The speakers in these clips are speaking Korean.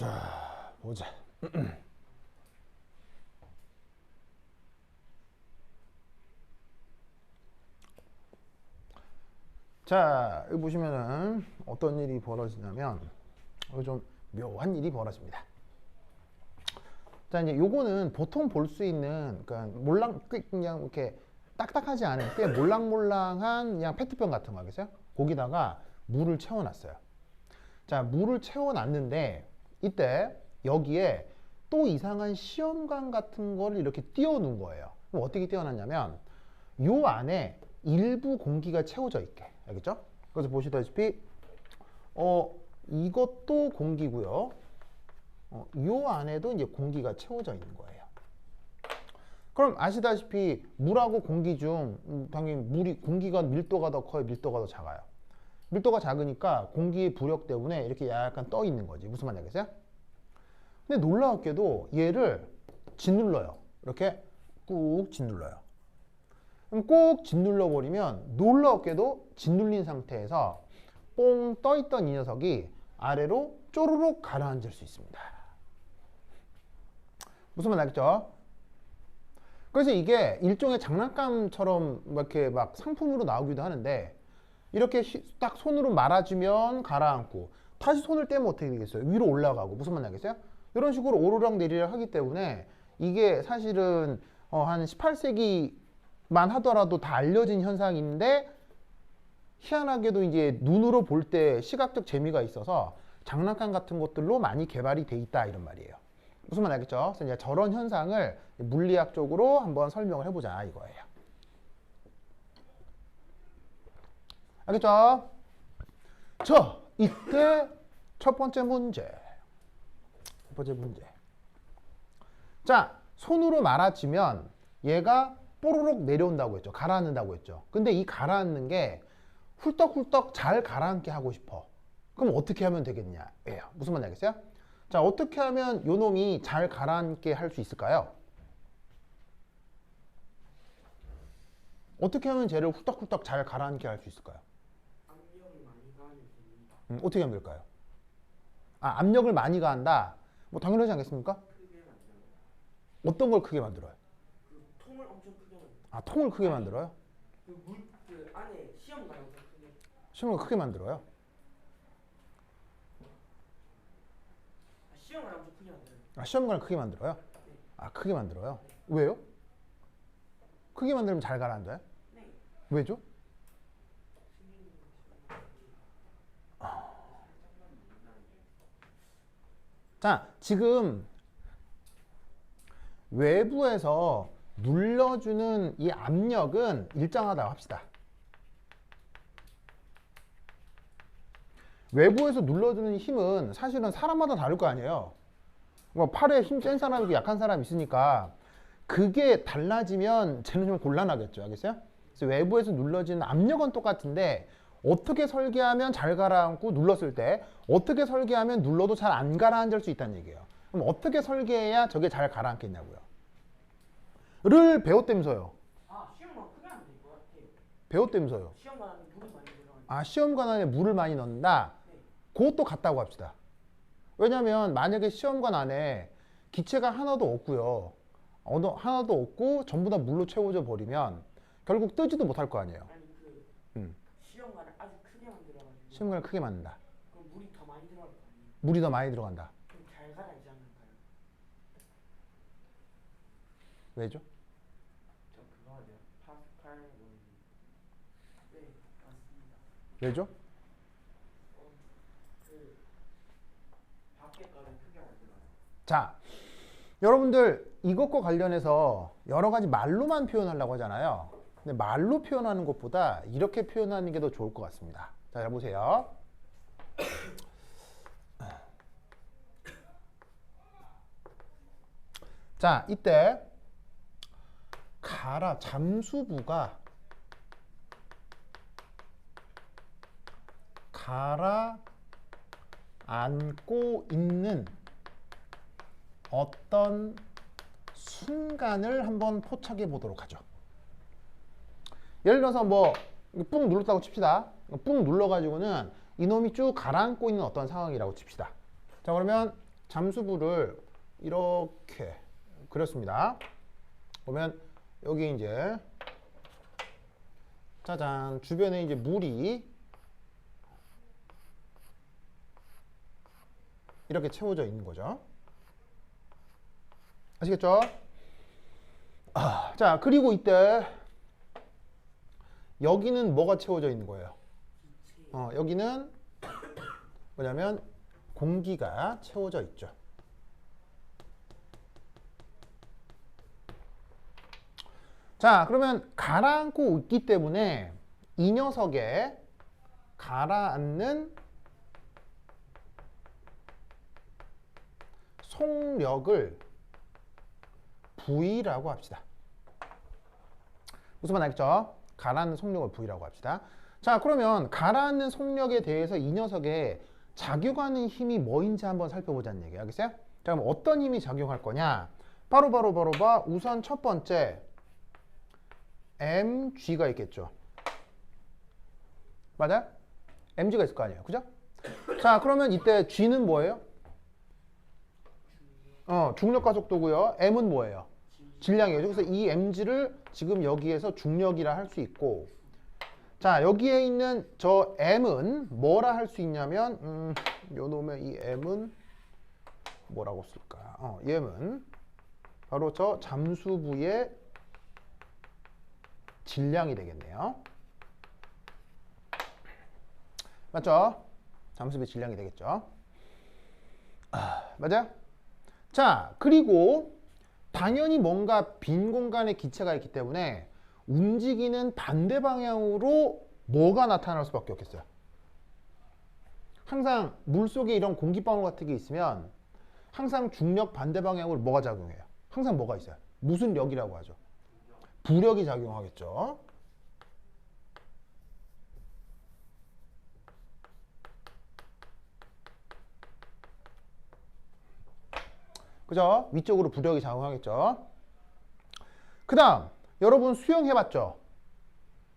자, 보자. 자, 여기 보시면은 어떤 일이 벌어지냐면, 여기 좀 묘한 일이 벌어집니다. 자, 이제 요거는 보통 볼 수 있는, 그러니까 그냥 이렇게 딱딱하지 않은, 꽤 몰랑몰랑한 그냥 페트병 같은 거 알겠어요? 거기다가 물을 채워놨어요. 자, 물을 채워놨는데, 이때 여기에 또 이상한 시험관 같은 거를 이렇게 띄워놓은 거예요. 그럼 어떻게 띄워놨냐면, 요 안에 일부 공기가 채워져 있게. 알겠죠? 그래서 보시다시피, 이것도 공기고요. 요 안에도 이제 공기가 채워져 있는 거예요. 그럼 아시다시피 물하고 공기 중 당연히 공기가 밀도가 더 커요, 밀도가 더 작아요? 밀도가 작으니까 공기의 부력 때문에 이렇게 약간 떠 있는 거지. 무슨 말인지 알겠어요? 근데 놀라웠게도 얘를 짓눌러요. 이렇게 꾹 짓눌러요. 그럼 꼭 짓눌러 버리면 놀라웠게도 짓눌린 상태에서 뽕 떠있던 이 녀석이 아래로 쪼르륵 가라앉을 수 있습니다. 무슨 말 알겠죠? 그래서 이게 일종의 장난감처럼 이렇게 막 상품으로 나오기도 하는데, 이렇게 딱 손으로 말아주면 가라앉고, 다시 손을 떼면 어떻게 되겠어요? 위로 올라가고. 무슨 말 알겠어요? 이런 식으로 오르락 내리락 하기 때문에 이게 사실은 한 18세기만 하더라도 다 알려진 현상인데, 희한하게도 이제 눈으로 볼 때 시각적 재미가 있어서 장난감 같은 것들로 많이 개발이 돼 있다, 이런 말이에요. 무슨 말 알겠죠? 그래서 이제 저런 현상을 물리학적으로 한번 설명을 해보자, 이거예요. 알겠죠? 자, 이때 첫 번째 문제. 자, 손으로 말아치면 얘가 뽀로록 내려온다고 했죠. 가라앉는다고 했죠. 근데 이 가라앉는 게 훌떡훌떡 잘 가라앉게 하고 싶어. 그럼 어떻게 하면 되겠냐? 예요. 무슨 말인지 알겠어요? 자, 어떻게 하면 요 놈이 잘 가라앉게 할 수 있을까요? 어떻게 하면 쟤를 훌떡훌떡 잘 가라앉게 할 수 있을까요? 압력을 많이 가하면 됩니다. 어떻게 하면 될까요? 아, 압력을 많이 가한다? 뭐 당연하지 않겠습니까? 크게 만들어요. 어떤 걸 크게 만들어요? 그 통을 엄청 크게 만들어요. 아, 통을 크게 만들어요? 그 안에 시험관을 엄청 크게. 시험을 크게 만들어요? 시험을 엄청 크게 만들어요. 아, 시험관을 크게 만들어요? 네. 아, 크게 만들어요? 왜요? 크게 만들면 잘 가라앉아요? 네. 왜죠? 자, 지금 외부에서 눌러주는 이 압력은 일정하다고 합시다. 외부에서 눌러주는 힘은 사실은 사람마다 다를 거 아니에요. 뭐 팔에 힘 센 사람이 있고 약한 사람이 있으니까 그게 달라지면 쟤는 좀 곤란하겠죠. 알겠어요? 그래서 외부에서 눌러지는 압력은 똑같은데 어떻게 설계하면 잘 가라앉고 눌렀을 때 어떻게 설계하면 눌러도 잘 안 가라앉을 수 있다는 얘기예요. 그럼 어떻게 설계해야 저게 잘 가라앉겠냐고요. 를 배웠다면서요. 아, 시험관 크게 하면 될 것 같아요. 배웠다면서요. 시험관 안에 물이 많이 들어가니까. 아, 시험관 안에 물을 많이 넣는다. 네. 그것도 같다고 합시다. 왜냐면 만약에 시험관 안에 기체가 하나도 없고요. 하나도 없고 전부 다 물로 채워져 버리면 결국 뜨지도 못할 거 아니에요. 아니 그 음. 시험관을 아주 크게 만들어가지고. 시험관을 크게 만든다. 그럼 물이 더 많이 들어갈 거 아니에요. 물이 더 많이 들어간다. 그럼 잘 가라앉지 않을까요? 왜죠? 저 그거 아니에요. 파스칼 원리. 네, 맞습니다. 왜죠? 그 밖에 거를 크게 만들어요. 자, 여러분들 이것과 관련해서 여러 가지 말로만 표현하려고 하잖아요. 근데 말로 표현하는 것보다 이렇게 표현하는 게 더 좋을 것 같습니다. 자, 잘 보세요. 자, 이때 잠수부가 가라앉고 있는 어떤 순간을 한번 포착해 보도록 하죠. 예를 들어서 뭐 뿡 눌렀다고 칩시다. 뿡 눌러가지고는 이놈이 쭉 가라앉고 있는 어떤 상황이라고 칩시다. 자, 그러면 잠수부를 이렇게 그렸습니다. 보면 여기 이제 짜잔 주변에 이제 물이 이렇게 채워져 있는 거죠. 아시겠죠? 자, 그리고 이때 여기는 뭐가 채워져 있는 거예요? 여기는 뭐냐면 공기가 채워져 있죠. 자, 그러면 가라앉고 있기 때문에 이 녀석의 가라앉는 속력을 V라고 합시다. 무슨 말 알겠죠? 가라앉는 속력을 V라고 합시다. 자, 그러면 가라앉는 속력에 대해서 이 녀석의 작용하는 힘이 뭐인지 한번 살펴보자는 얘기예요. 알겠어요? 자, 그럼 어떤 힘이 작용할 거냐? 바로 봐. 우선 첫 번째 mg가 있겠죠. 맞아요? mg가 있을 거 아니에요. 그죠? 자, 그러면 이때 g는 뭐예요? 중력 가속도고요. m은 뭐예요? 질량이에요. 그래서 이 mg를 지금 여기에서 중력이라 할 수 있고, 자, 여기에 있는 저 m은 뭐라 할 수 있냐면 요 놈의 이 m은 뭐라고 쓸까? 얘는 바로 저 잠수부의 질량이 되겠네요. 맞죠? 잠수부의 질량이 되겠죠. 맞아요? 자, 그리고 당연히 뭔가 빈 공간에 기체가 있기 때문에 움직이는 반대 방향으로 뭐가 나타날 수밖에 없겠어요. 항상 물속에 이런 공기방울 같은 게 있으면 항상 중력 반대 방향으로 뭐가 작용해요? 항상 뭐가 있어요? 무슨 력이라고 하죠? 부력이 작용하겠죠. 그죠? 위쪽으로 부력이 작용하겠죠. 그 다음 여러분 수영해봤죠?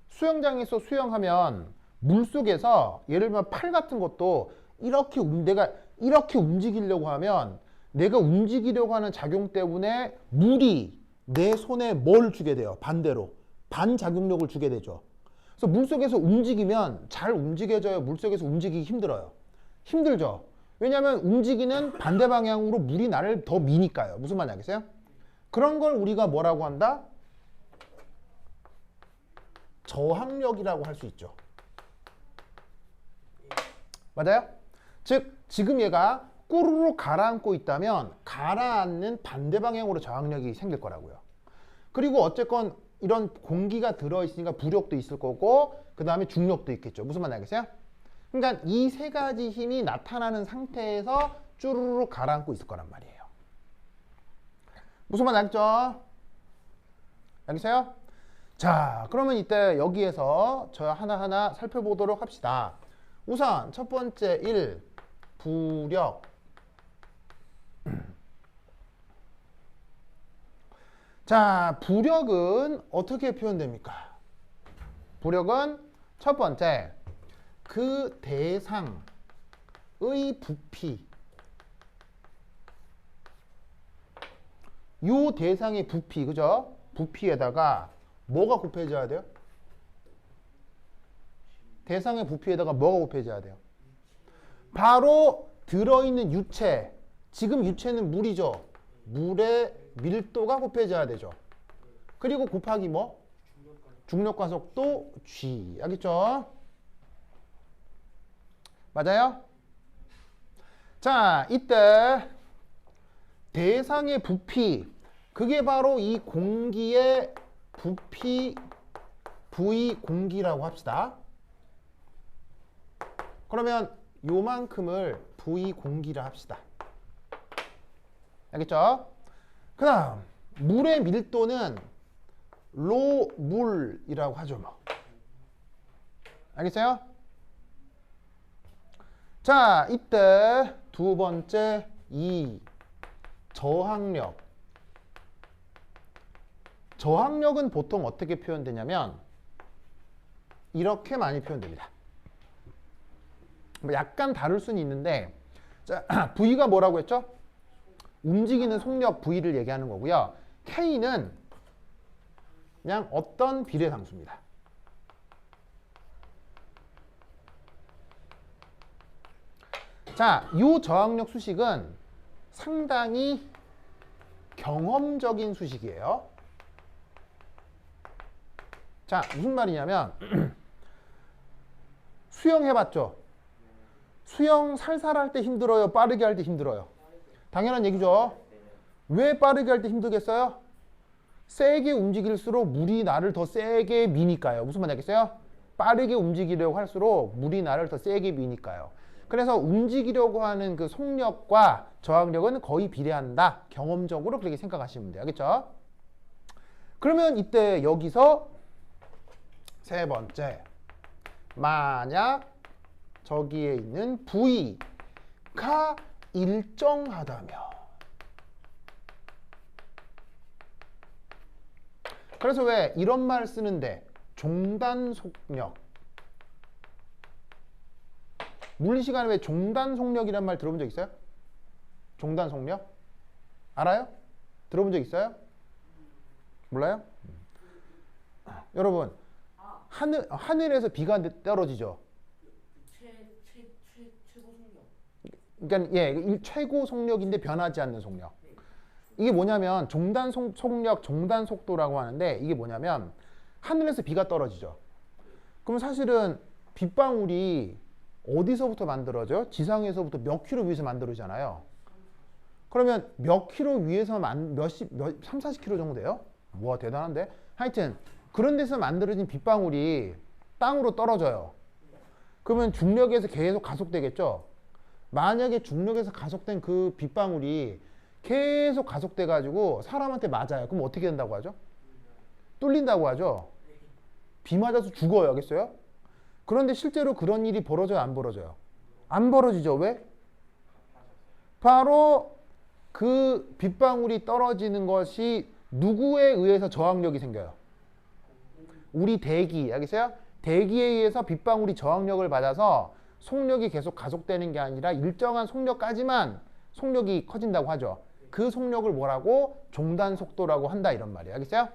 수영장에서 수영하면 물속에서 예를 들면 팔 같은 것도 이렇게 내가 이렇게 움직이려고 하면 내가 움직이려고 하는 작용 때문에 물이 내 손에 뭘 주게 돼요? 반대로 반작용력을 주게 되죠. 그래서 물속에서 움직이면 잘 움직여져요? 물속에서 움직이기 힘들어요? 힘들죠. 왜냐하면 움직이는 반대 방향으로 물이 나를 더 미니까요. 무슨 말인지 알겠어요? 그런 걸 우리가 뭐라고 한다? 저항력이라고 할 수 있죠. 맞아요? 즉 지금 얘가 꾸르르 가라앉고 있다면 가라앉는 반대 방향으로 저항력이 생길 거라고요. 그리고 어쨌건 이런 공기가 들어있으니까 부력도 있을 거고 그 다음에 중력도 있겠죠. 무슨 말인지 알겠어요? 그러니까 이 세 가지 힘이 나타나는 상태에서 쭈르르 가라앉고 있을 거란 말이에요. 무슨 말인지 알겠죠? 알겠어요? 자, 그러면 이때 여기에서 저 하나하나 살펴보도록 합시다. 우선 첫 번째 1, 부력. 자, 부력은 어떻게 표현됩니까? 부력은 첫 번째 그 대상의 부피, 요 대상의 부피, 그죠? 부피에다가 뭐가 곱해져야 돼요? 대상의 부피에다가 뭐가 곱해져야 돼요? 바로 들어있는 유체, 지금 유체는 물이죠. 물의 밀도가 곱해져야 되죠. 그리고 곱하기 뭐? 중력가속도 G. 알겠죠? 맞아요? 자, 이때 대상의 부피, 그게 바로 이 공기의 부피 V 공기라고 합시다. 그러면 요만큼을 V 공기라 합시다. 알겠죠? 그 다음 물의 밀도는 로 물이라고 하죠. 뭐. 알겠어요? 자, 이때 두 번째 이 저항력. 저항력은 보통 어떻게 표현되냐면 이렇게 많이 표현됩니다. 뭐 약간 다를 수는 있는데, 자, V가 뭐라고 했죠? 움직이는 속력 V를 얘기하는 거고요. K는 그냥 어떤 비례상수입니다. 자, 이 저항력 수식은 상당히 경험적인 수식이에요. 자, 무슨 말이냐면 수영 해봤죠? 수영 살살 할 때 힘들어요? 빠르게 할 때 힘들어요? 당연한 얘기죠. 왜 빠르게 할 때 힘들겠어요? 세게 움직일수록 물이 나를 더 세게 미니까요. 무슨 말이겠어요? 빠르게 움직이려고 할수록 물이 나를 더 세게 미니까요. 그래서 움직이려고 하는 그 속력과 저항력은 거의 비례한다. 경험적으로 그렇게 생각하시면 돼요. 알겠죠? 그러면 이때 여기서 세 번째, 만약 저기에 있는 V가 일정하다면, 그래서 왜 이런 말 쓰는데 종단 속력, 물리 시간에 왜 종단 속력이란 말 들어본 적 있어요? 종단 속력? 알아요? 들어본 적 있어요? 몰라요? 여러분, 하늘에서 비가 떨어지죠. 최고 속력. 그러니까 예, 최고 속력인데 변하지 않는 속력. 이게 뭐냐면 종단 속력, 종단 속도라고 하는데, 이게 뭐냐면 하늘에서 비가 떨어지죠. 그럼 사실은 빗방울이 어디서부터 만들어져? 지상에서부터 몇 킬로 위에서 만들어지잖아요. 그러면 몇 킬로 위에서 3, 40킬로 정도 돼요? 와, 대단한데? 하여튼 그런 데서 만들어진 빗방울이 땅으로 떨어져요. 그러면 중력에서 계속 가속되겠죠? 만약에 중력에서 가속된 그 빗방울이 계속 가속돼 가지고 사람한테 맞아요. 그럼 어떻게 된다고 하죠? 뚫린다고 하죠. 비 맞아서 죽어요. 알겠어요? 그런데 실제로 그런 일이 벌어져요? 안 벌어져요? 안 벌어지죠. 왜? 바로 그 빗방울이 떨어지는 것이 누구에 의해서 저항력이 생겨요? 우리 대기. 알겠어요? 대기에 의해서 빗방울이 저항력을 받아서 속력이 계속 가속되는 게 아니라 일정한 속력까지만 속력이 커진다고 하죠. 그 속력을 뭐라고? 종단 속도라고 한다, 이런 말이에요. 알겠어요?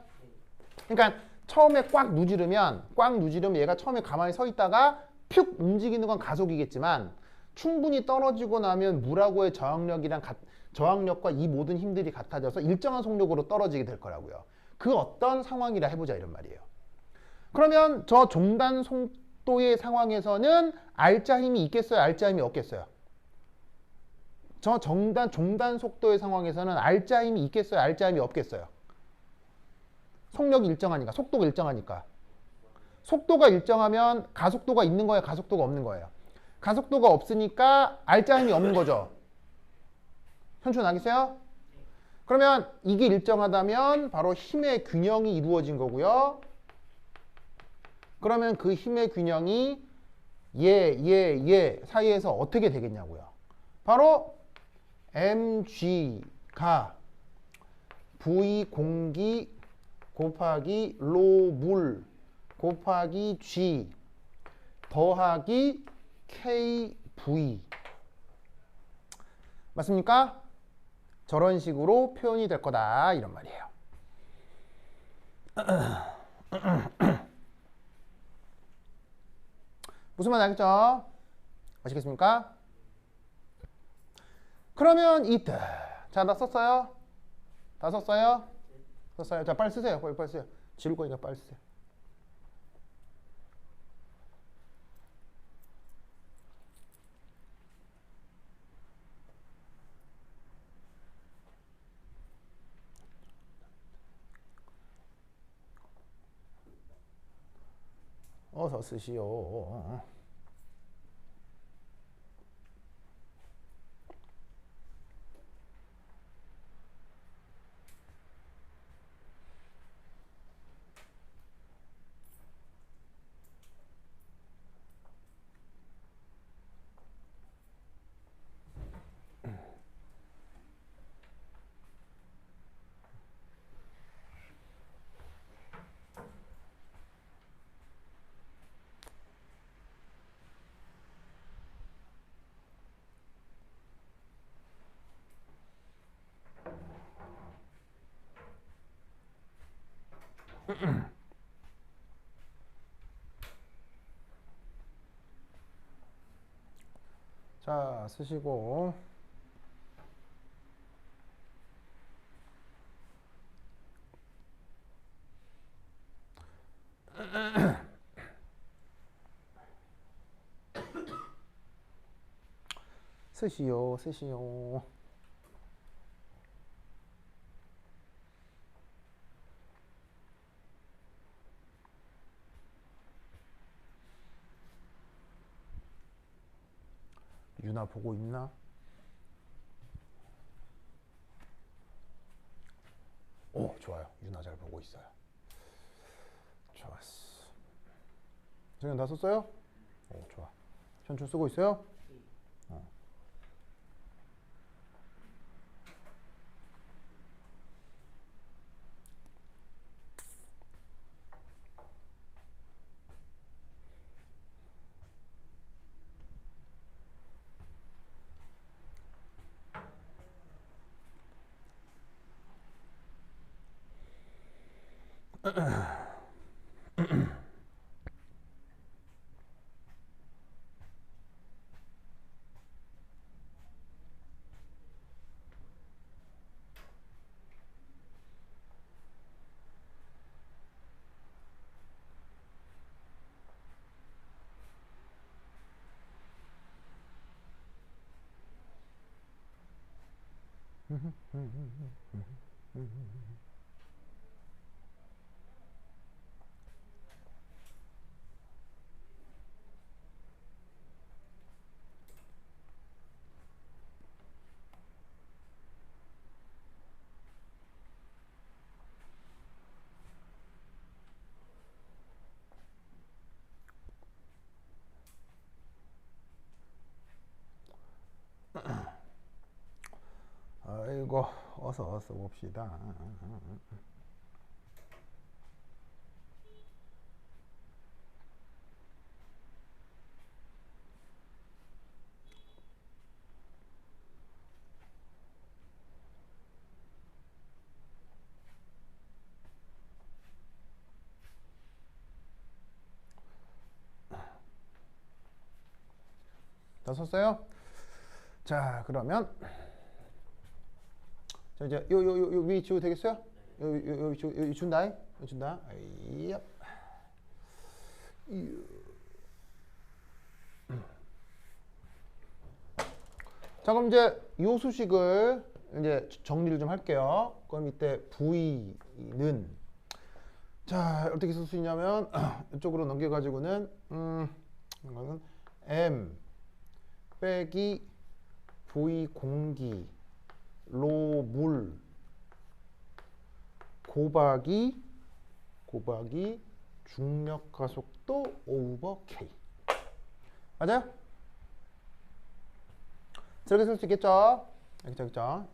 그러니까 처음에 꽉 누지르면 얘가 처음에 가만히 서 있다가 푹 움직이는 건 가속이겠지만, 충분히 떨어지고 나면 물하고의 저항력과 이 모든 힘들이 같아져서 일정한 속력으로 떨어지게 될 거라고요. 그 어떤 상황이라 해보자, 이런 말이에요. 그러면 저 종단 속도의 상황에서는 알자 힘이 있겠어요? 알자 힘이 없겠어요? 저 종단 속도의 상황에서는 알자 힘이 있겠어요? 알자 힘이 없겠어요? 속력이 일정하니까, 속도가 일정하니까. 속도가 일정하면 가속도가 있는 거예요? 가속도가 없는 거예요? 가속도가 없으니까 알자 힘이 없는 거죠. 현춘 알겠어요? 그러면 이게 일정하다면 바로 힘의 균형이 이루어진 거고요. 그러면 그 힘의 균형이 얘 사이에서 어떻게 되겠냐고요. 바로 mg가 v 공기 곱하기 로 물 곱하기 g 더하기 kv, 맞습니까? 저런 식으로 표현이 될 거다, 이런 말이에요. 무슨 말 알겠죠? 아시겠습니까? 그러면 이때, 자, 나 썼어요? 다 썼어요? 썼어요? 자, 빨리 쓰세요. 빨리 쓰세요. 지울 거니까 빨리 쓰세요. 어서 쓰시오. 자, 쓰시고. 쓰시오, 쓰시오. 유나 보고 있나? 오, 좋아요. 유나 잘 보고 있어요. 좋았어. 지금 다 썼어요? 오, 좋아. 현준 쓰고 있어요? 어. 아이고, 어서 봅시다. 다 썼어요? 자, 그러면 자, 이제 요 위 지워도 되겠어요? 요 준다. 준다. 얍. 자, 그럼 이제 요 수식을 이제 정리를 좀 할게요. 그럼 이때 V는 자, 어떻게 쓸 수 있냐면 이쪽으로 넘겨 가지고는 이거는 M 빼기 V 공기 로 물 곱하기 중력 가속도 오버 K. 맞아요? 저렇게 쓸 수 있겠죠? 있겠죠?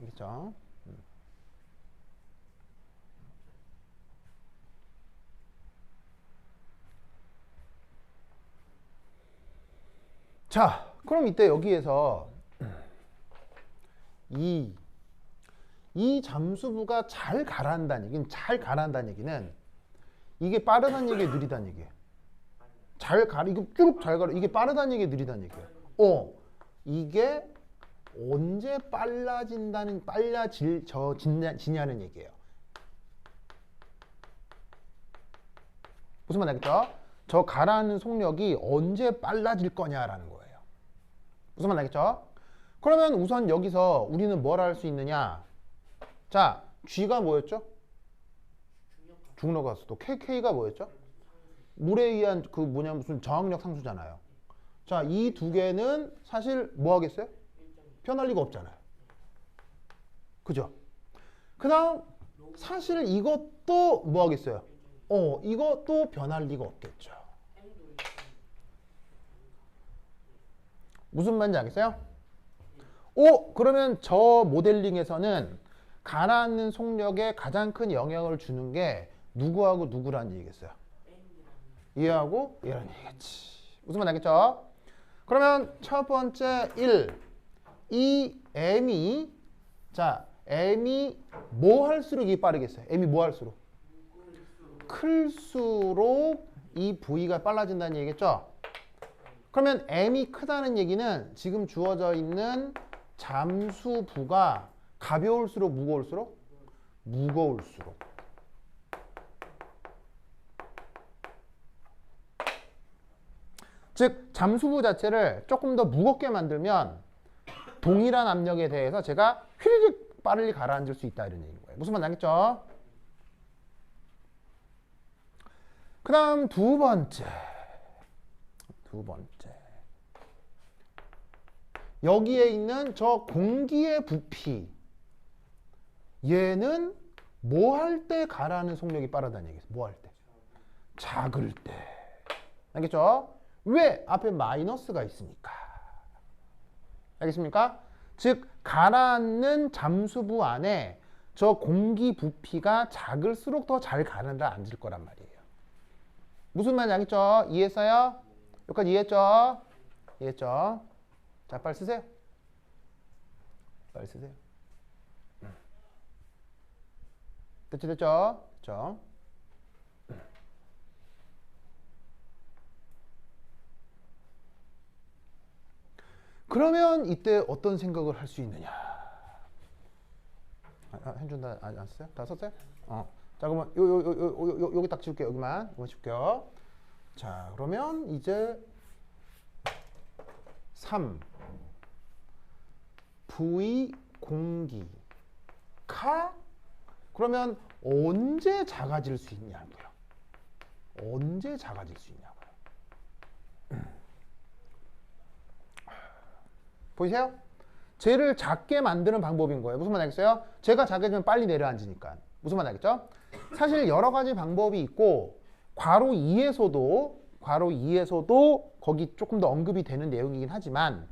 자, 그럼 이때 여기에서 이 잠수부가 잘 가라앉다는 얘기는 이게 빠르다는 얘기예요, 느리다는 얘기예요? 이거 쭉 잘 가라. 이게 빠르다는 얘기예요, 느리다는 얘기예요? 이게 언제 지냐는 얘기예요. 무슨 말 알겠죠? 저 가라앉는 속력이 언제 빨라질 거냐라는 거예요. 무슨 말 알겠죠? 그러면 우선 여기서 우리는 뭘 할 수 있느냐? 자, G가 뭐였죠? 중력 가속도. KK가 뭐였죠? 물에 의한 무슨 저항력 상수잖아요. 자, 이 두 개는 사실 뭐 하겠어요? 변할 리가 없잖아요. 그죠? 그 다음 사실 이것도 뭐 하겠어요? 이것도 변할 리가 없겠죠. 무슨 말인지 알겠어요? 그러면 저 모델링에서는 가라앉는 속력에 가장 큰 영향을 주는 게 누구하고 누구라는 얘기겠어요? 얘하고 얘라는 얘기겠지. 무슨 말 알겠죠? 그러면 첫 번째 1. 이 M이 뭐 할수록 이게 빠르겠어요? M이 뭐 할수록? 클수록 이 V가 빨라진다는 얘기겠죠? 그러면 M이 크다는 얘기는 지금 주어져 있는 잠수부가 가벼울수록 무거울수록? 무거울수록. 즉 잠수부 자체를 조금 더 무겁게 만들면 동일한 압력에 대해서 제가 휘리릭 빠르게 가라앉을 수 있다 이런 얘기인 거예요. 무슨 말인지 알겠죠? 그 다음 두 번째. 여기에 있는 저 공기의 부피. 얘는 뭐 할 때 가라앉는 속력이 빠르다는 얘기죠. 뭐 할 때? 작을 때. 알겠죠? 왜? 앞에 마이너스가 있으니까. 알겠습니까? 즉 가라앉는 잠수부 안에 저 공기 부피가 작을수록 더 잘 가라앉을 거란 말이에요. 무슨 말인지 알겠죠? 이해했어요? 여기까지 이해했죠? 이해했죠? 자, 빨리 쓰세요. 빨리 쓰세요. 됐죠? 됐죠? 그러면 이때 어떤 생각을 할 수 있느냐? 현준 안 썼어요? 다 썼어요? 자, 그러면 여기 딱 지울게요. 여기만 지울게요. 자, 그러면 이제 3 V 공기 카 그러면 언제 작아질 수 있냐고요? 언제 작아질 수 있냐고요? 보이세요? 쟤를 작게 만드는 방법인 거예요. 무슨 말 알겠어요? 쟤가 작아지면 빨리 내려앉으니까. 무슨 말 알겠죠? 사실 여러 가지 방법이 있고 괄호 2에서도 거기 조금 더 언급이 되는 내용이긴 하지만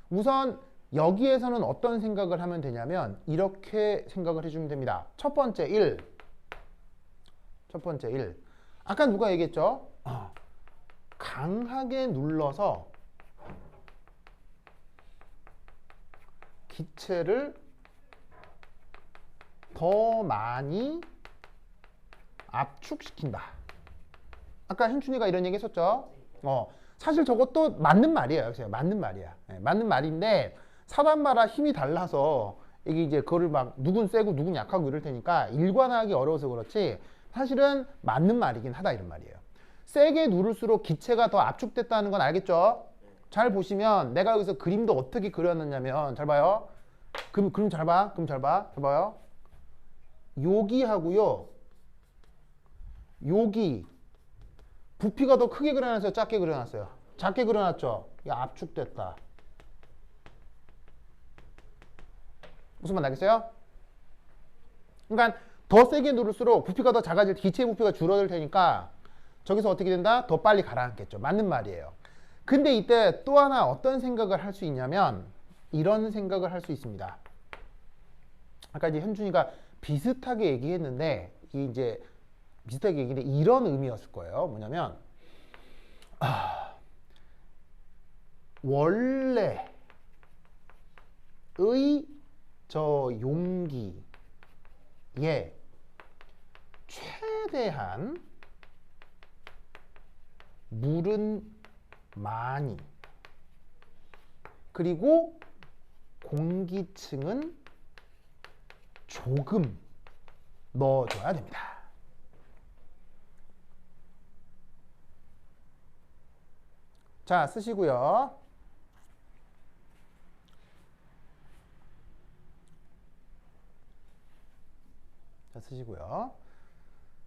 우선 여기에서는 어떤 생각을 하면 되냐면 이렇게 생각을 해주면 됩니다. 첫 번째 1. 아까 누가 얘기했죠? 강하게 눌러서 기체를 더 많이 압축시킨다. 아까 현춘이가 이런 얘기 했었죠? 사실 저것도 맞는 말이에요. 맞는 말이야. 네, 맞는 말인데 사람마다 힘이 달라서 이게 이제 그거를 막 누군 세고 누군 약하고 이럴 테니까 일관하기 어려워서 그렇지 사실은 맞는 말이긴 하다 이런 말이에요. 세게 누를수록 기체가 더 압축됐다는 건 알겠죠? 잘 보시면 내가 여기서 그림도 어떻게 그렸느냐면 잘 봐요. 그럼 잘 봐요. 여기하고요. 여기 부피가 더 크게 그려놨어요? 작게 그려놨어요? 작게 그려놨죠? 이게 압축됐다. 무슨 말 알겠어요? 그러니까 더 세게 누를수록 부피가 더 작아질 기체 부피가 줄어들 테니까 저기서 어떻게 된다? 더 빨리 가라앉겠죠. 맞는 말이에요. 근데 이때 또 하나 어떤 생각을 할 수 있냐면 이런 생각을 할 수 있습니다. 아까 이제 현준이가 비슷하게 얘기했는데 이게 이제 비슷하게 얘기했는데 이런 의미였을 거예요. 뭐냐면 원래의 저 용기에 최대한 물은 많이 그리고 공기층은 조금 넣어줘야 됩니다. 자, 쓰시고요.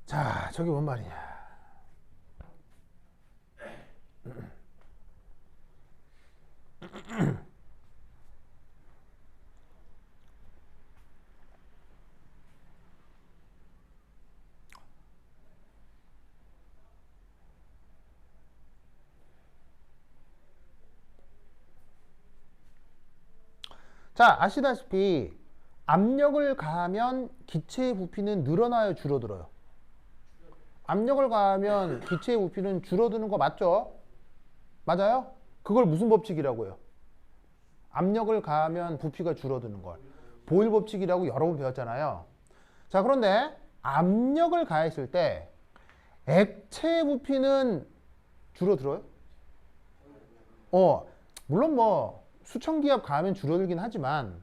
자, 저게 뭔 말이냐. 자, 아시다시피 압력을 가하면 기체의 부피는 늘어나요, 줄어들어요? 압력을 가하면 기체의 부피는 줄어드는 거 맞죠? 맞아요? 그걸 무슨 법칙이라고 해요? 압력을 가하면 부피가 줄어드는 걸. 보일 법칙이라고 여러 번 배웠잖아요. 자, 그런데 압력을 가했을 때 액체의 부피는 줄어들어요? 물론 뭐 수천 기압 가하면 줄어들긴 하지만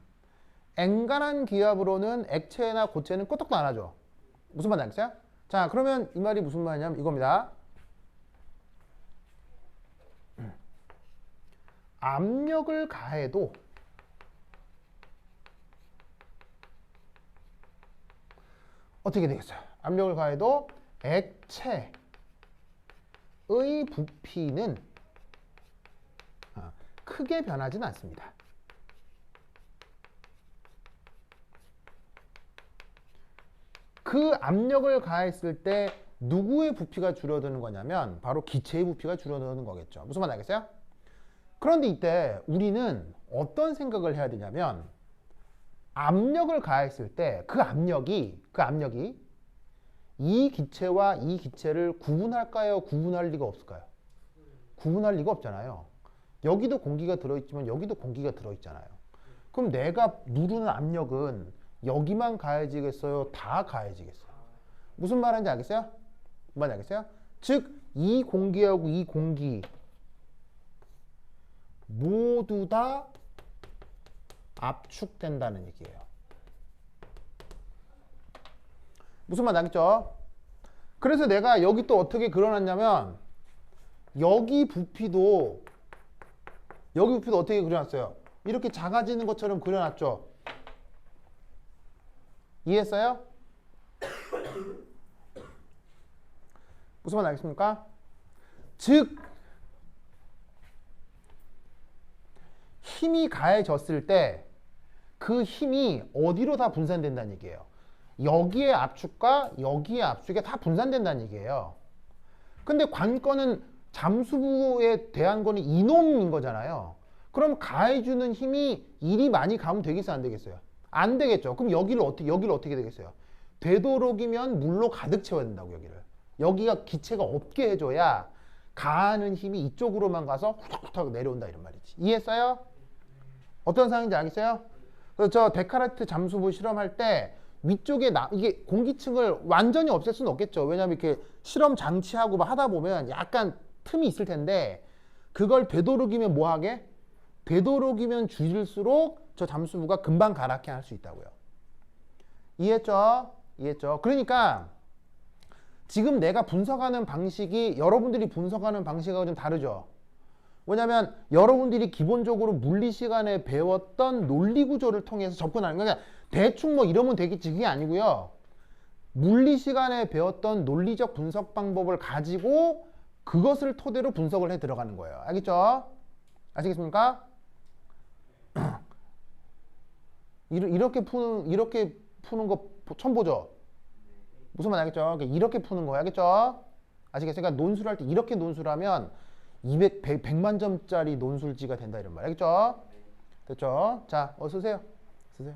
엔간한 기압으로는 액체나 고체는 끄떡도 안 하죠. 무슨 말인지 알겠어요? 자, 그러면 이 말이 무슨 말이냐면 이겁니다. 압력을 가해도 어떻게 되겠어요? 압력을 가해도 액체의 부피는 크게 변하지는 않습니다. 그 압력을 가했을 때 누구의 부피가 줄어드는 거냐면 바로 기체의 부피가 줄어드는 거겠죠. 무슨 말인지 알겠어요? 그런데 이때 우리는 어떤 생각을 해야 되냐면 압력을 가했을 때 그 압력이 이 기체와 이 기체를 구분할까요? 구분할 리가 없을까요? 구분할 리가 없잖아요. 여기도 공기가 들어있지만 여기도 공기가 들어있잖아요. 그럼 내가 누르는 압력은 여기만 가해지겠어요? 다 가해지겠어요? 무슨 말인지 알겠어요? 뭔지 알겠어요? 즉, 이 공기하고 이 공기 모두 다 압축된다는 얘기예요. 무슨 말인지 알겠죠? 그래서 내가 여기 또 어떻게 그려놨냐면 여기 부피도 어떻게 그려놨어요? 이렇게 작아지는 것처럼 그려놨죠? 이해했어요? 무슨 말인지 알겠습니까? 즉 힘이 가해졌을 때 그 힘이 어디로 다 분산된다는 얘기예요. 여기의 압축과 여기의 압축에 다 분산된다는 얘기예요. 근데 관건은 잠수부에 대한 거는 이놈인 거잖아요. 그럼 가해주는 힘이 일이 많이 가면 되겠어요? 안 되겠어요? 안 되겠죠. 그럼 여기를 어떻게 되겠어요? 되도록이면 물로 가득 채워야 된다고, 여기를. 여기가 기체가 없게 해줘야 가하는 힘이 이쪽으로만 가서 후닥후닥 내려온다 이런 말이지. 이해했어요? 어떤 상황인지 알겠어요? 그래서 저 데카르트 잠수부 실험할 때 위쪽에 이게 공기층을 완전히 없앨 수는 없겠죠. 왜냐하면 이렇게 실험 장치하고 막 하다 보면 약간 틈이 있을 텐데 그걸 되도록이면 뭐 하게? 되도록이면 줄일수록 저 잠수부가 금방 가라앉게 할 수 있다고요. 이해했죠? 이해했죠? 그러니까 지금 내가 분석하는 방식이 여러분들이 분석하는 방식하고 좀 다르죠. 왜냐하면 여러분들이 기본적으로 물리 시간에 배웠던 논리 구조를 통해서 접근하는 거예요. 그러니까 대충 뭐 이러면 되겠지 그게 아니고요. 물리 시간에 배웠던 논리적 분석 방법을 가지고 그것을 토대로 분석을 해 들어가는 거예요. 알겠죠? 아시겠습니까? 이렇게 푸는 거 처음 보죠? 무슨 말 알겠죠? 이렇게 푸는 거예요. 알겠죠? 아시겠어요? 그러니까 논술을 할 때 이렇게 논술하면 100만 점짜리 논술지가 된다 이런 말. 알겠죠? 됐죠? 자, 쓰세요. 쓰세요.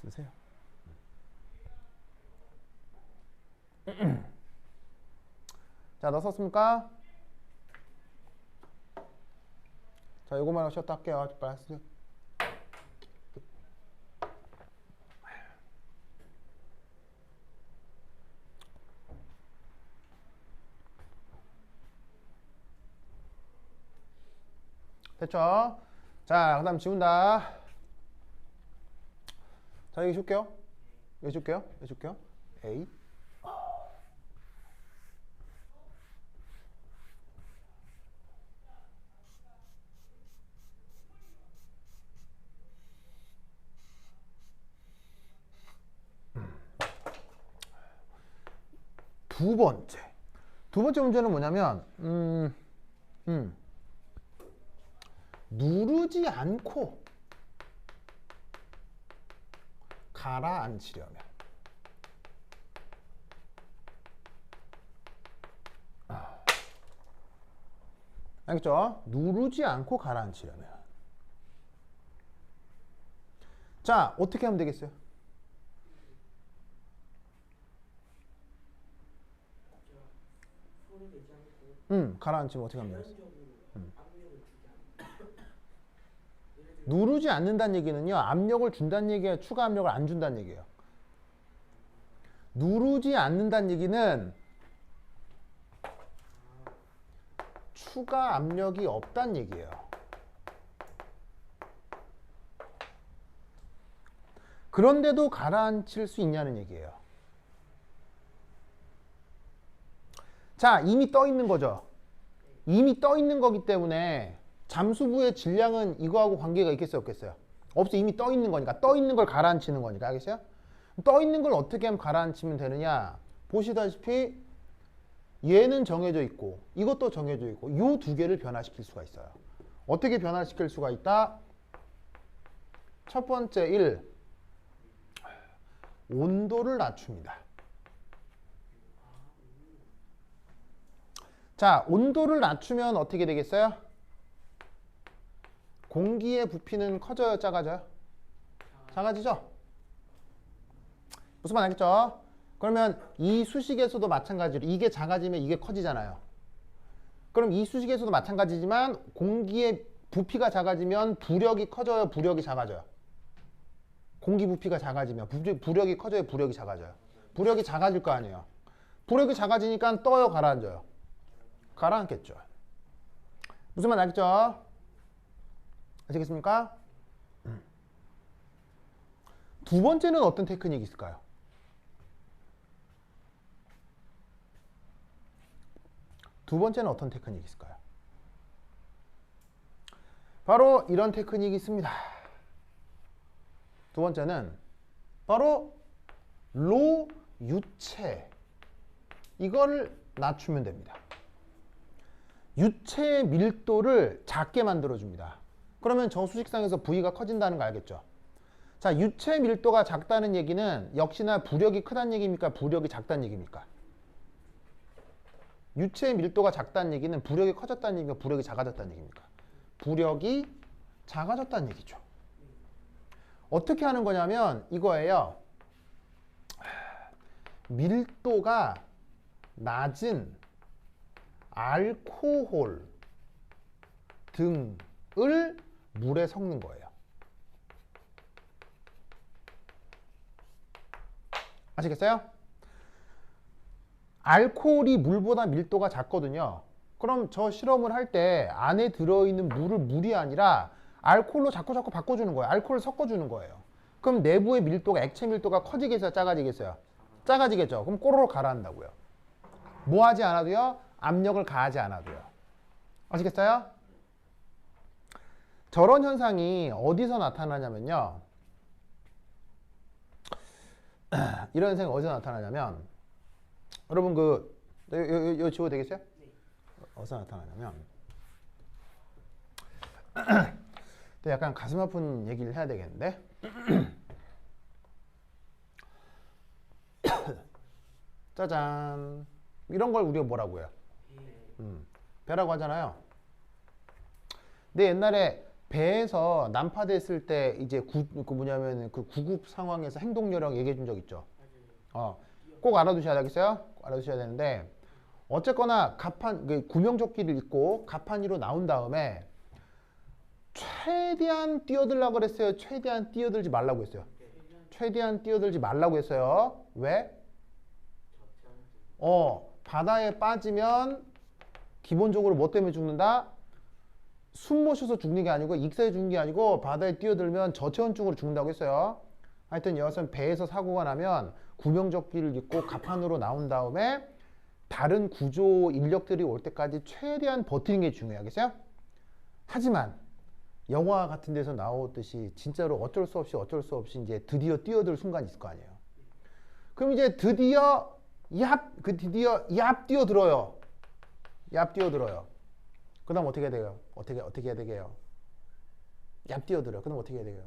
쓰세요. 자, 너 썼습니까? 자, 요거만 쉬었다 할게요. 빨리 쓰세요. 됐죠? 자, 그 다음 지운다. 자, 여기 줄게요. 여기 줄게요. 여기 줄게요. A. 두 번째 문제는 뭐냐면 누르지 않고 가라앉히려면 알겠죠? 누르지 않고 가라앉히려면 자, 어떻게 하면 되겠어요? 손을 대지 않고 가라앉히면 어떻게 하면 되겠어요? 자연적으로 압력을 주지 않고 예를 들어 누르지 않는다는 얘기는요, 압력을 준다는 얘기야, 추가 압력을 안 준다는 얘기예요. 누르지 않는다는 얘기는 추가 압력이 없다는 얘기예요. 그런데도 가라앉힐 수 있냐는 얘기예요. 자, 이미 떠 있는 거죠. 이미 떠 있는 거기 때문에 잠수부의 질량은 이거하고 관계가 있겠어요, 없겠어요? 없어. 이미 떠 있는 거니까. 떠 있는 걸 가라앉히는 거니까. 알겠어요? 떠 있는 걸 어떻게 하면 가라앉히면 되느냐? 보시다시피 얘는 정해져 있고 이것도 정해져 있고 이 두 개를 변화시킬 수가 있어요. 어떻게 변화시킬 수가 있다? 첫 번째 1. 온도를 낮춥니다. 자, 온도를 낮추면 어떻게 되겠어요? 공기의 부피는 커져요, 작아져요? 작아지죠? 무슨 말 알겠죠? 그러면 이 수식에서도 마찬가지로 이게 작아지면 이게 커지잖아요. 그럼 이 수식에서도 마찬가지지만 공기의 부피가 작아지면 부력이 커져요, 부력이 작아져요? 공기 부피가 작아지면 부력이 커져요, 부력이 작아져요? 부력이 작아질 거 아니에요. 부력이 작아지니까 떠요, 가라앉아요? 가라앉겠죠. 무슨 말 알겠죠? 아시겠습니까? 두 번째는 어떤 테크닉이 있을까요? 두 번째는 어떤 테크닉이 있을까요? 바로 이런 테크닉이 있습니다. 두 번째는 바로 로 유체. 이걸 낮추면 됩니다. 유체의 밀도를 작게 만들어줍니다. 그러면 저 수식상에서 V가 커진다는 거 알겠죠? 자, 유체 밀도가 작다는 얘기는 역시나 부력이 크다는 얘기입니까? 부력이 작다는 얘기입니까? 유체 밀도가 작다는 얘기는 부력이 커졌다는 얘기입니까? 부력이 작아졌다는 얘기입니까? 부력이 작아졌다는 얘기죠. 어떻게 하는 거냐면 이거예요. 밀도가 낮은 알코올 등을 물에 섞는 거예요. 아시겠어요? 알코올이 물보다 밀도가 작거든요. 그럼 저 실험을 할 때 안에 들어있는 물을 물이 아니라 알코올로 자꾸 바꿔주는 거예요. 알코올을 섞어주는 거예요. 그럼 내부의 밀도가, 액체 밀도가 커지겠어요, 작아지겠어요? 작아지겠죠. 그럼 꼬로로 가라앉는다고요. 뭐 하지 않아도요? 압력을 가하지 않아도요. 아시겠어요? 저런 현상이 어디서 나타나냐면요. 이런 현상이 어디서 나타나냐면 여러분 이거 지워도 되겠어요? 네. 어디서 나타나냐면 또 약간 가슴 아픈 얘기를 해야 되겠는데 짜잔, 이런 걸 우리가 뭐라고 해요? 배라고 하잖아요. 근데 옛날에 배에서 난파됐을 때 이제 그 구급 상황에서 행동 요령 얘기해 준 적 있죠. 꼭 알아두셔야 되겠어요? 꼭 알아두셔야 되는데 어쨌거나 구명조끼를 입고 갑판 위로 나온 다음에 최대한 뛰어들라고 그랬어요? 최대한 뛰어들지 말라고 했어요? 최대한 뛰어들지 말라고 했어요. 왜? 바다에 빠지면 기본적으로 뭐 때문에 죽는다? 숨 못 쉬어서 죽는 게 아니고 익사해 죽는 게 아니고 바다에 뛰어들면 저체온증으로 죽는다고 했어요. 하여튼 여기서는 배에서 사고가 나면 구명조끼를 입고 갑판으로 나온 다음에 다른 구조 인력들이 올 때까지 최대한 버티는 게 중요하겠어요? 하지만 영화 같은 데서 나오듯이 진짜로 어쩔 수 없이 이제 드디어 뛰어들 순간이 있을 거 아니에요. 그럼 이제 드디어 얍 뛰어들어요. 얍 뛰어들어요. 그 다음 어떻게 해야 돼요? 어떻게 해야 되게요? 얍 뛰어들어요. 그 다음 어떻게 해야 돼요?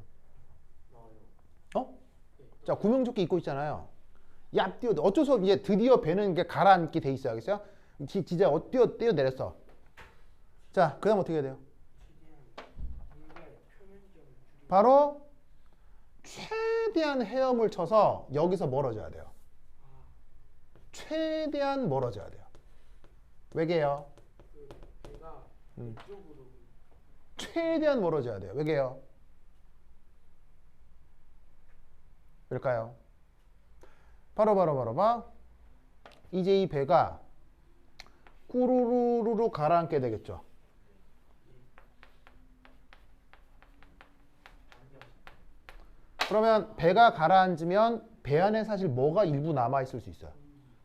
자, 구명조끼 입고 있잖아요. 얍 뛰어들어. 어쩔 수 없이 이제 드디어 배는 이게 가라앉게 돼 있어요. 알겠어요? 진짜 뛰어내렸어. 자, 그 다음 어떻게 해야 돼요? 바로 최대한 헤엄을 쳐서 여기서 멀어져야 돼요. 최대한 멀어져야 돼요. 왜게요? 최대한 멀어져야 돼요. 왜게요? 왜일까요? 바로 이제 이 배가 꾸루루루루 가라앉게 되겠죠. 그러면 배가 가라앉으면 배 안에 사실 뭐가 일부 남아있을 수 있어요.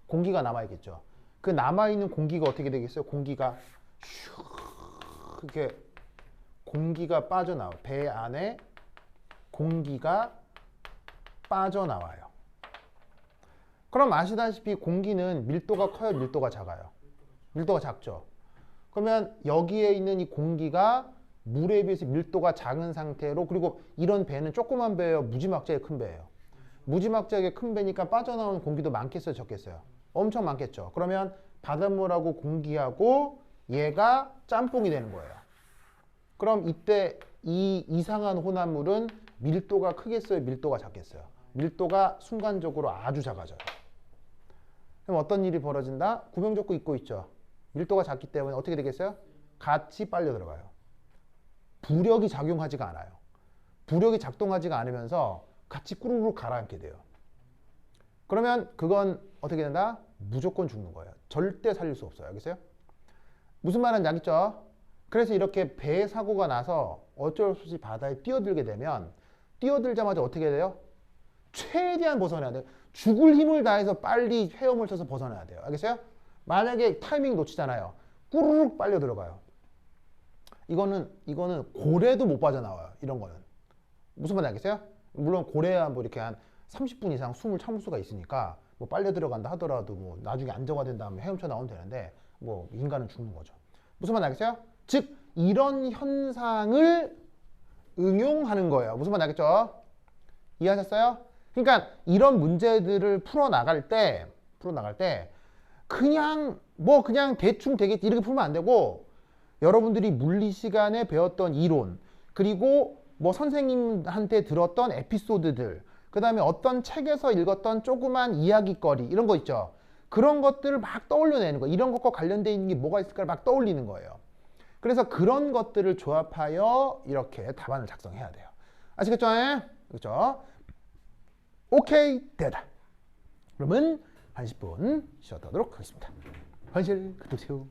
공기가 남아있겠죠. 그 남아있는 공기가 어떻게 되겠어요? 공기가 슉 이렇게 공기가 빠져나와요. 배 안에 공기가 빠져나와요. 그럼 아시다시피 공기는 밀도가 커요? 밀도가 작아요? 밀도가 작죠. 그러면 여기에 있는 이 공기가 물에 비해서 밀도가 작은 상태로, 그리고 이런 배는 조그만 배예요? 무지막지하게 큰 배예요? 무지막지하게 큰 배니까 빠져나오는 공기도 많겠어요? 적겠어요? 엄청 많겠죠. 그러면 바닷물하고 공기하고 얘가 짬뽕이 되는 거예요. 그럼 이때 이 이상한 혼합물은 밀도가 크겠어요? 밀도가 작겠어요? 밀도가 순간적으로 아주 작아져요. 그럼 어떤 일이 벌어진다? 구명조끼 입고 있죠. 밀도가 작기 때문에 어떻게 되겠어요? 같이 빨려 들어가요. 부력이 작용하지가 않아요. 부력이 작동하지가 않으면서 같이 꾸르륵 가라앉게 돼요. 그러면 그건 어떻게 된다? 무조건 죽는 거예요. 절대 살릴 수 없어요. 알겠어요? 무슨 말인지 알겠죠? 그래서 이렇게 배 사고가 나서 어쩔 수 없이 바다에 뛰어들게 되면 뛰어들자마자 어떻게 돼요? 최대한 벗어나야 돼요. 죽을 힘을 다해서 빨리 헤엄을 쳐서 벗어나야 돼요. 알겠어요? 만약에 타이밍 놓치잖아요. 꾸르륵 빨려 들어가요. 이거는 고래도 못 빠져나와요. 이런 거는. 무슨 말인지 알겠어요? 물론 고래야 뭐 이렇게 한 30분 이상 숨을 참을 수가 있으니까 뭐 빨려 들어간다 하더라도 뭐 나중에 안정화된 다음에 헤엄쳐 나오면 되는데 뭐 인간은 죽는 거죠. 무슨 말인지 알겠어요? 즉 이런 현상을 응용하는 거예요. 무슨 말인지 알겠죠? 이해하셨어요? 그러니까 이런 문제들을 풀어나갈 때 그냥 대충 되겠지 이렇게 풀면 안 되고, 여러분들이 물리 시간에 배웠던 이론, 그리고 뭐 선생님한테 들었던 에피소드들, 그 다음에 어떤 책에서 읽었던 조그만 이야기거리 이런 거 있죠. 그런 것들을 막 떠올려내는 거예요. 이런 것과 관련되어 있는 게 뭐가 있을까를 막 떠올리는 거예요. 그래서 그런 것들을 조합하여 이렇게 답안을 작성해야 돼요. 아시겠죠? 그렇죠? 오케이, 되다. 그러면 한 10분 쉬었다 하도록 하겠습니다. 환실 그도세요.